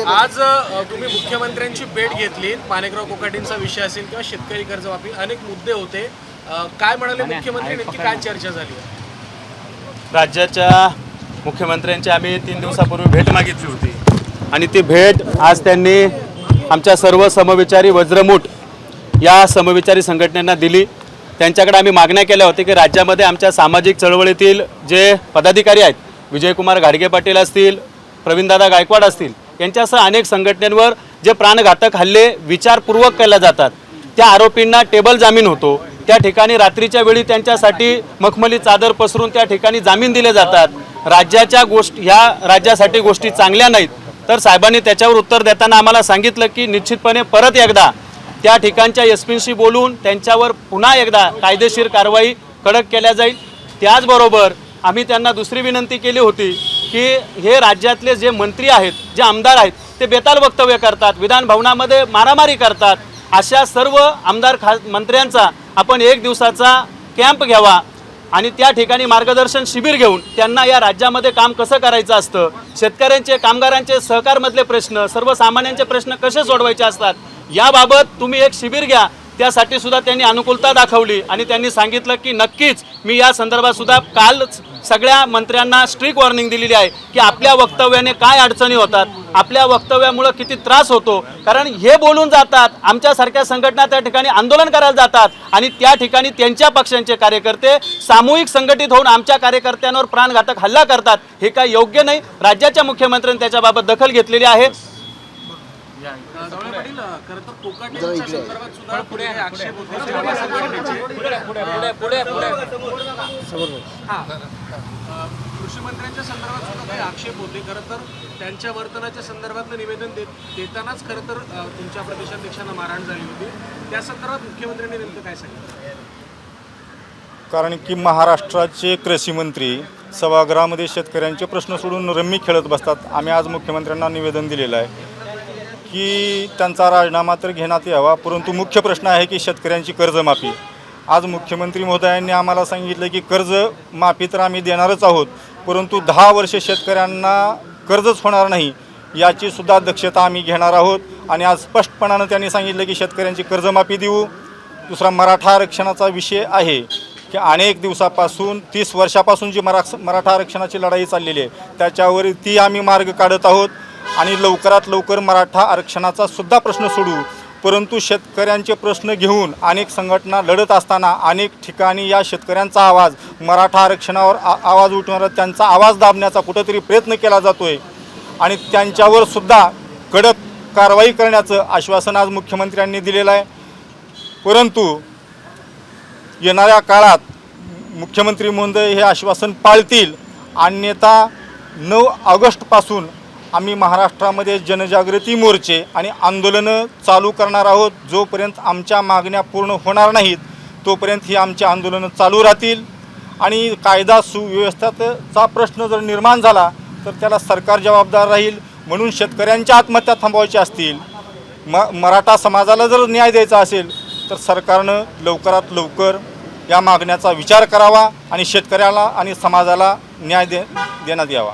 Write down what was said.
आज तुम्ही मुख्यमंत्र्यांची भेट घेतली, माणिकराव कोकाटेंचा विषय असेल किंवा शेतकरी कर्जमाफी अनेक मुद्दे होते, काय म्हणाले मुख्यमंत्री, नेमकी काय चर्चा झाली? राज्याच्या मुख्यमंत्र्यांची आम्ही 3 दिवसापूर्वी भेट मागितली होती आणि ती भेट आज त्यांनी आमच्या सर्व समविचारी वज्रमूठ या समविचारी संघटनांना दिली। त्यांच्याकडे आम्ही मागण्या केल्या होत्या की राज्यामध्ये आमच्या सामाजिक चळवळीतील जे पदाधिकारी आहेत, विजयकुमार घाडगे पाटील असतील, प्रवीणदादा गायकवाड असतील, यांच्यासह अनेक संघटनांवर जे प्राणघातक हल्ले विचारपूर्वक केले जातात, त्या आरोपींना टेबल जामीन होतो। त्या ठिकाणी रात्रीच्या वेळी त्यांच्यासाठी मखमली चादर पसरून त्या ठिकाणी जामीन दिले जातात। राज्याच्या ह्या राज्यासाठी गोष्टी चांगल्या नाहीत। तर साहेबांनी त्याच्यावर उत्तर देताना आम्हाला सांगितलं की निश्चितपणे परत एकदा त्या ठिकाणच्या एसपींशी बोलून त्यांच्यावर पुन्हा एकदा कायदेशीर कारवाई कडक केल्या जाईल। त्याचबरोबर आम्ही त्यांना दुसरी विनंती केली होती की हे राज्यातले जे मंत्री आहेत, जे आमदार आहेत, ते बेताल वक्तव्य करतात, विधान भवनामध्ये मारामारी करतात, अशा सर्व आमदार मंत्र्यांचा आपण 1 दिवसाचा कॅम्प घ्यावा आणि त्या ठिकाणी मार्गदर्शन शिबिर घेऊन त्यांना या राज्यामध्ये काम कसं करायचं असतं, शेतकऱ्यांचे, कामगारांचे, सहकारमधले प्रश्न, सर्वसामान्यांचे प्रश्न कसे सोडवायचे असतात, याबाबत तुम्ही एक शिबिर घ्या। त्यासाठी सुद्धा त्यांनी अनुकूलता दाखवली आणि त्यांनी सांगितलं की नक्कीच मी या संदर्भात सुद्धा काल सगळ्या मंत्र्यांना स्ट्रिक्ट वॉर्निंग दिलेली आहे की आपल्या वक्तव्याने काय अडचणी होतात, आपल्या वक्तव्यामुळे किती त्रास होतो। कारण हे बोलून जातात, आमच्यासारख्या संघटना त्या ठिकाणी आंदोलन करायला जातात आणि त्या ठिकाणी त्यांच्या पक्षांचे कार्यकर्ते सामूहिक संघटित होऊन आमच्या कार्यकर्त्यांवर प्राणघातक हल्ला करतात। हे काय योग्य नाही। राज्याच्या मुख्यमंत्र्यांनी त्याच्याबाबत दखल घेतलेली आहे। कोकाटेंच्या संदर्भात सुद्धा पुढे आक्षेप होते कृषी मंत्र्यांच्या संदर्भात सुद्धा काही आक्षेप होते। खरं तर त्यांच्या वर्तनाच्या संदर्भातलं निवेदन देतानाच खरं तर तुमच्या प्रदेशाध्यक्षांना मारहाण झाली होती। त्या संदर्भात मुख्यमंत्र्यांनी नेमकं काय सांगितलं? कारण की महाराष्ट्राचे कृषी मंत्री सभागृहामध्ये शेतकऱ्यांचे प्रश्न सोडून रम्मी खेळत बसतात। आम्ही आज मुख्यमंत्र्यांना निवेदन दिलेलं आहे की त्यांचा राजीनामा तर घेण्यात यावा, परंतु मुख्य प्रश्न आहे की शेतकऱ्यांची कर्जमाफी। आज मुख्यमंत्री महोदयांनी आम्हाला सांगितलं की कर्जमाफी तर आम्ही देणारच आहोत, परंतु 10 वर्षे शेतकऱ्यांना कर्जच होणार नाही याची सुद्धा दक्षता आम्ही घेणार आहोत। आणि आज स्पष्टपणानं त्यांनी सांगितलं की शेतकऱ्यांची कर्जमाफी देऊ। दुसरा मराठा आरक्षणाचा विषय आहे की अनेक दिवसापासून 30 वर्षापासून जी मराठा आरक्षणाची लढाई चाललेली आहे त्याच्यावर ती आम्ही मार्ग काढत आहोत आणि लवकरात लवकर मराठा आरक्षणाचा सुद्धा प्रश्न सोडू। परंतु शेतकऱ्यांचे प्रश्न घेऊन अनेक संघटना लढत असताना अनेक ठिकाणी या शेतकऱ्यांचा आवाज, मराठा आरक्षणावर आवाज उठवणारा त्यांचा आवाज दाबण्याचा कुठंतरी प्रयत्न केला जातोय आणि त्यांच्यावर सुद्धा कडक कारवाई करण्याचं आश्वासन आज मुख्यमंत्र्यांनी दिलेलं आहे। परंतु येणाऱ्या काळात मुख्यमंत्री महोदय हे आश्वासन पाळतील, अन्यथा 9 ऑगस्टपासून आम्ही महाराष्ट्रामध्ये जनजागृती मोर्चे आणि आंदोलनं चालू करणार आहोत। जोपर्यंत आमच्या मागण्या पूर्ण होणार नाहीत तोपर्यंत ही आमची आंदोलनं चालू राहतील आणि कायदा सुव्यवस्थेचा प्रश्न जर निर्माण झाला तर त्याला सरकार जबाबदार राहील। म्हणून शेतकऱ्यांच्या आत्महत्या थांबवायच्या असतील, मराठा समाजाला जर न्याय द्यायचा असेल तर सरकारनं लवकरात लवकर या मागण्याचा विचार करावा आणि शेतकऱ्याला आणि समाजाला न्याय देण्यात यावा।